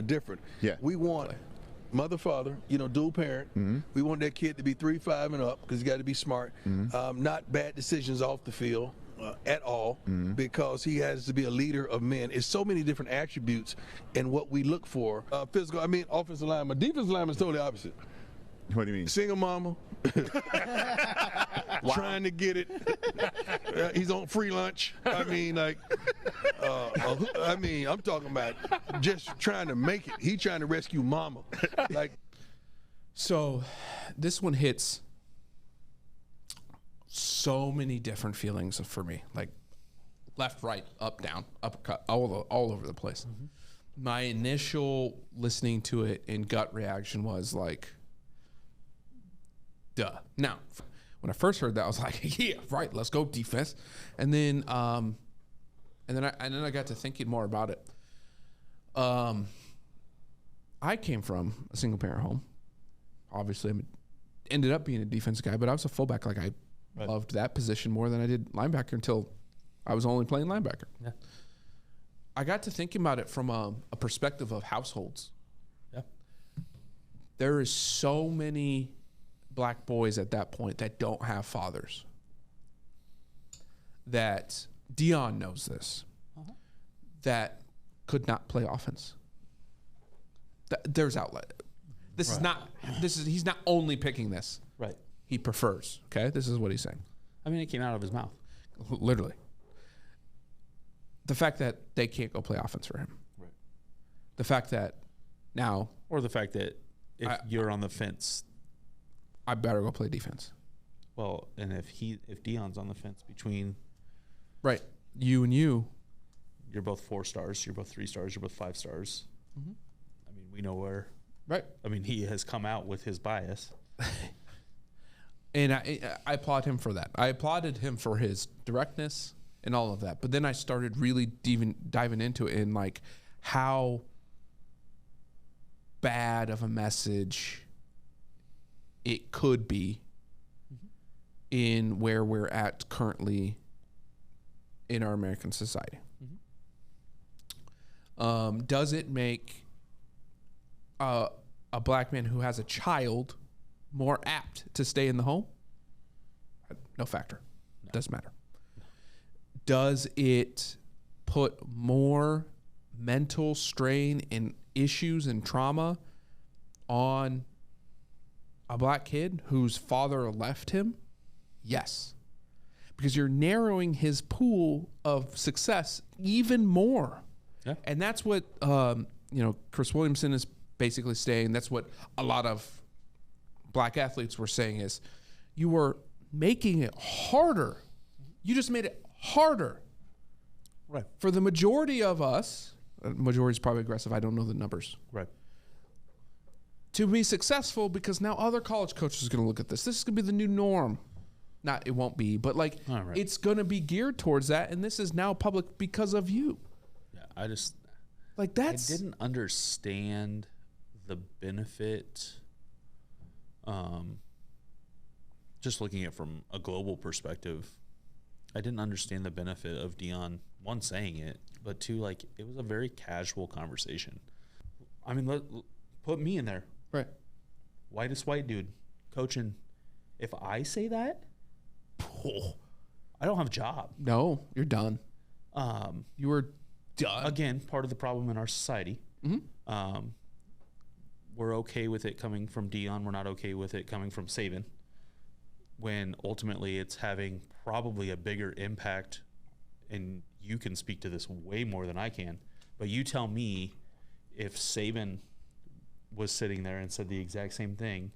different. Yeah. We want mother, father, dual parent. We want that kid to be 3, 5 and up because he's got to be smart. Not bad decisions off the field at all because he has to be a leader of men. It's so many different attributes in what we look for. Physical, offensive lineman. Defensive lineman is totally opposite. What do you mean? Single mama. Trying to get it. He's on free lunch. I'm talking about just trying to make it. He trying to rescue mama. So this one hits so many different feelings for me, like left, right, up, down, uppercut, all over the place. My initial listening to it and gut reaction was like, duh. Now, when I first heard that, I was like, yeah, right, let's go defense. And then I got to thinking more about it. I came from a single parent home. Obviously, I ended up being a defense guy, but I was a fullback. Like I loved that position more than I did linebacker until I was only playing linebacker. Yeah. I got to thinking about it from a perspective of households. Yeah. There is so many black boys at that point that don't have fathers. That Deion knows this. That could not play offense. There's outlet. This is not. He's not only picking this. Right. He prefers. Okay, this is what he's saying. I mean, it came out of his mouth. Literally. The fact that they can't go play offense for him. Right. The fact that now, or the fact that if you're on the fence, I better go play defense. Well, and if Deion's on the fence between, right, you and you're both 4 stars, you're both 3 stars, you're both 5 stars. I mean, we know where. Right. I mean, he has come out with his bias. And I applaud him for that. I applauded him for his directness and all of that. But then I started really diving into it and like how bad of a message it could be in where we're at currently in our American society. Does it make a black man who has a child more apt to stay in the home? No factor. No. Doesn't matter. No. Does it put more mental strain and issues and trauma on a black kid whose father left him? Yes. Because you're narrowing his pool of success even more. Yeah. And that's what Chris Williamson is basically saying. That's what a lot of black athletes were saying is you were making it harder. You just made it harder. Right. For the majority of us, majority is probably aggressive, I don't know the numbers. Right. To be successful because now other college coaches are going to look at this. This is going to be the new norm. Not, it won't be, but like it's going to be geared towards that. And this is now public because of you. Yeah. I didn't understand the benefit. Just looking at it from a global perspective, I didn't understand the benefit of Deion, one, saying it, but two, like, it was a very casual conversation. I mean, put me in there. Right. Whitest white dude coaching. If I say that, I don't have a job. No, you're done. You were done. Again, part of the problem in our society. We're okay with it coming from Deion. We're not okay with it coming from Saban, when ultimately it's having probably a bigger impact. And you can speak to this way more than I can, but you tell me if Saban was sitting there and said the exact same thing,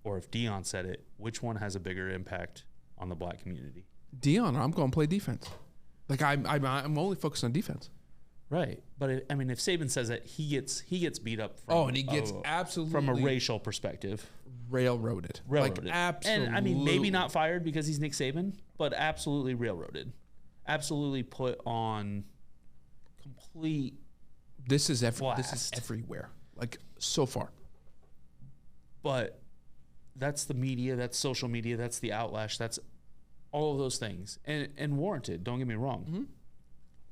or if Deion said it, which one has a bigger impact on the black community? Deion, I'm going to play defense. Like I'm only focused on defense. Right, but if Saban says that, he gets beat up. And he gets absolutely from a racial perspective railroaded. Like absolutely. And I mean, maybe not fired because he's Nick Saban, but absolutely railroaded. Absolutely put on complete. This is everywhere. Like so far. But that's the media. That's social media. That's the outlash. That's all of those things, and warranted. Don't get me wrong.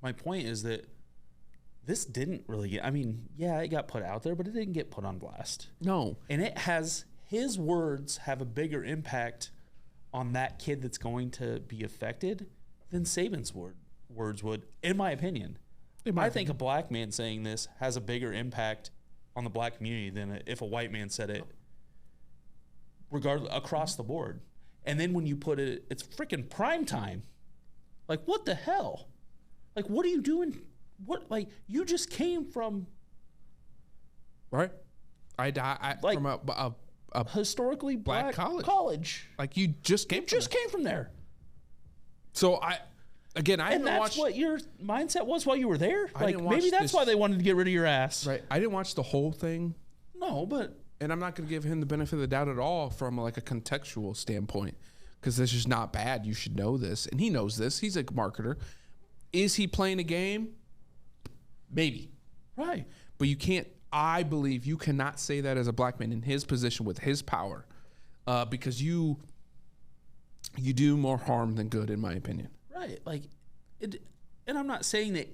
My point is that this didn't really get, I mean, yeah, it got put out there, but it didn't get put on blast. No. And it has, his words have a bigger impact on that kid that's going to be affected than Saban's words would, in my opinion. I think a black man saying this has a bigger impact on the black community than if a white man said it, regardless, across the board. And then when you put it, it's freaking prime time. Like, what the hell? Like, what are you doing? What, like, you just came from, right? I like, from a historically black college. Like, you just came. Came from there. So I and that's what your mindset was while you were there. Like, maybe that's why they wanted to get rid of your ass. Right. I didn't watch the whole thing. No, but. And I'm not going to give him the benefit of the doubt at all from like a contextual standpoint, because this is not bad. You should know this. And he knows this. He's a marketer. Is he playing a game? Maybe. Right. But you can't, I believe you cannot say that as a black man in his position with his power, because you do more harm than good, in my opinion. Right. Like, and I'm not saying that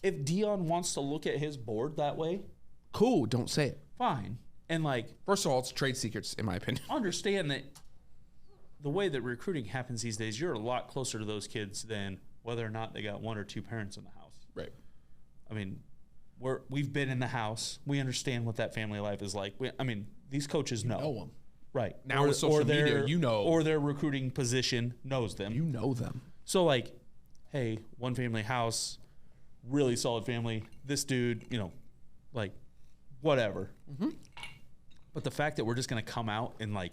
if Deion wants to look at his board that way, cool, don't say it. Fine. And like, first of all, it's trade secrets, in my opinion. Understand that the way that recruiting happens these days, you're a lot closer to those kids than whether or not they got one or two parents in the house. Right. I mean, we've been in the house. We understand what that family life is like. These coaches know. You know them. Right. Now with social media, you know. Or their recruiting position knows them. You know them. So, like, hey, one family house, really solid family. This dude, like, whatever. Mm-hmm. But the fact that we're just going to come out and, like,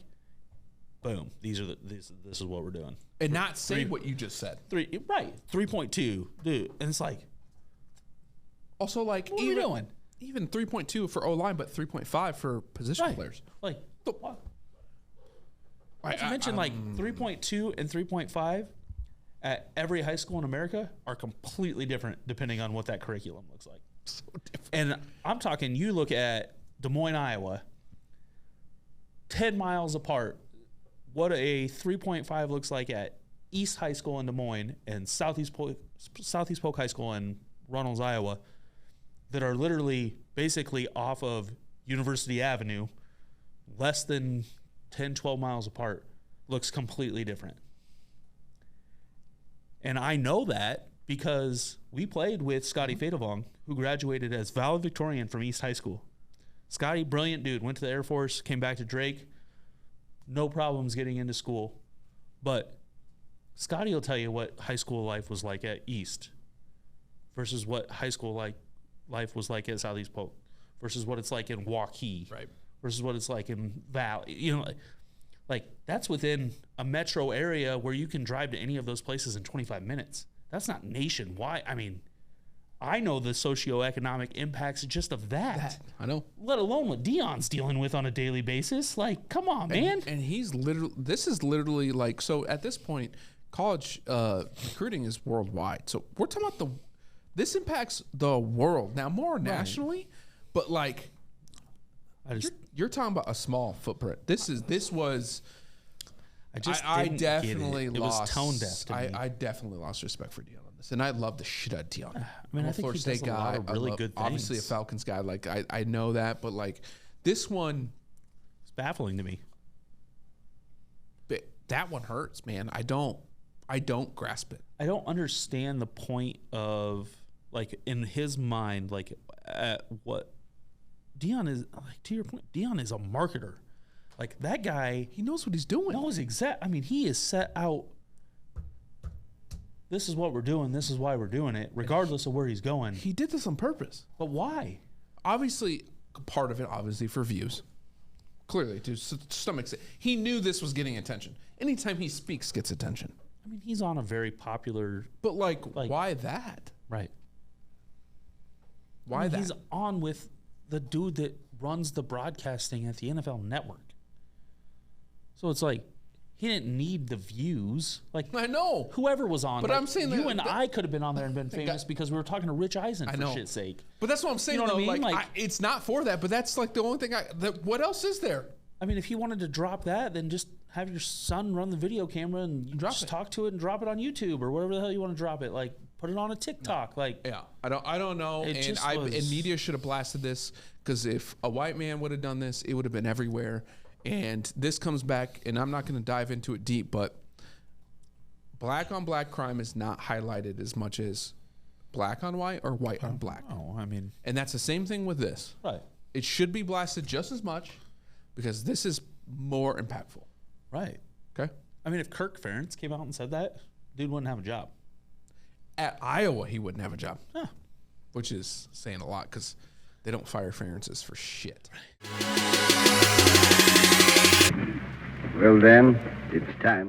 boom, this is what we're doing. And not say what you just said. 3.2, dude. And it's like. Also, like, what are we doing? Even 3.2 for O-line, but 3.5 for position players. Like, what? Not to mention, like, 3.2 and 3.5 at every high school in America are completely different depending on what that curriculum looks like. So different. And I'm talking, you look at Des Moines, Iowa, 10 miles apart, what a 3.5 looks like at East High School in Des Moines and Southeast Polk High School in Runnels, Iowa, that are literally basically off of University Avenue, less than 10, 12 miles apart, looks completely different. And I know that because we played with Scotty Fadavong, who graduated as valedictorian from East High School. Scotty, brilliant dude, went to the Air Force, came back to Drake, no problems getting into school. But Scotty will tell you what high school life was like at East versus what high school life was like at Southeast Polk versus what it's like in Waukee, right? Versus what it's like in Valley. Like that's within a metro area where you can drive to any of those places in 25 minutes. That's not nationwide. I mean, I know the socioeconomic impacts just of that. I know. Let alone what Deion's dealing with on a daily basis. Like, come on, man. And he's literally, this is literally like, so at this point, college recruiting is worldwide. So we're talking about this impacts the world. Now, more nationally, but like, you're talking about a small footprint. I definitely lost. It was tone deaf to me. I definitely lost respect for Deion on this, and I love the shit out of Deion. I mean, I think Florida he does State a lot guy, of really good things. Obviously a Falcons guy. Like I know that, but like this one, it's baffling to me. That one hurts, man. I don't grasp it. I don't understand the point of, like, in his mind, like, what Deion is, like, to your point, Deion is a marketer. Like, that guy, he knows what he's doing. He is set out. This is what we're doing. This is why we're doing it, regardless of where he's going. He did this on purpose. But why? Obviously, part of it, obviously, for views. Clearly, to some extent. He knew this was getting attention. Anytime he speaks, gets attention. I mean, he's on a very popular... But, like why that? Right. Why that? He's on with the dude that runs the broadcasting at the NFL Network. So it's like, he didn't need the views. Like, I know. Whoever was on. But I'm saying you and I could have been on there and been famous because we were talking to Rich Eisen, for shit's sake. But that's what I'm saying, you know though. What I mean? Like, it's not for that, but that's like the only thing what else is there? I mean, if he wanted to drop that, then just have your son run the video camera and talk to it and drop it on YouTube or whatever the hell you want to drop it. Like, Put it on a TikTok. Like, Yeah, I don't know. It And just and was- media should have blasted this, because if a white man would have done this, it would have been everywhere. And this comes back, and I'm not going to dive into it deep, but black on black crime is not highlighted as much as black on white or white on black. oh, I mean, And that's the same thing with this. right, It should be blasted just as much, because this is more impactful. right. Okay. I mean, if Kirk Ferentz came out and said that, dude wouldn't have a job. At Iowa, he wouldn't have a job, Huh. which is saying a lot, because they don't fire Ferentzes for shit. Well, then, it's time.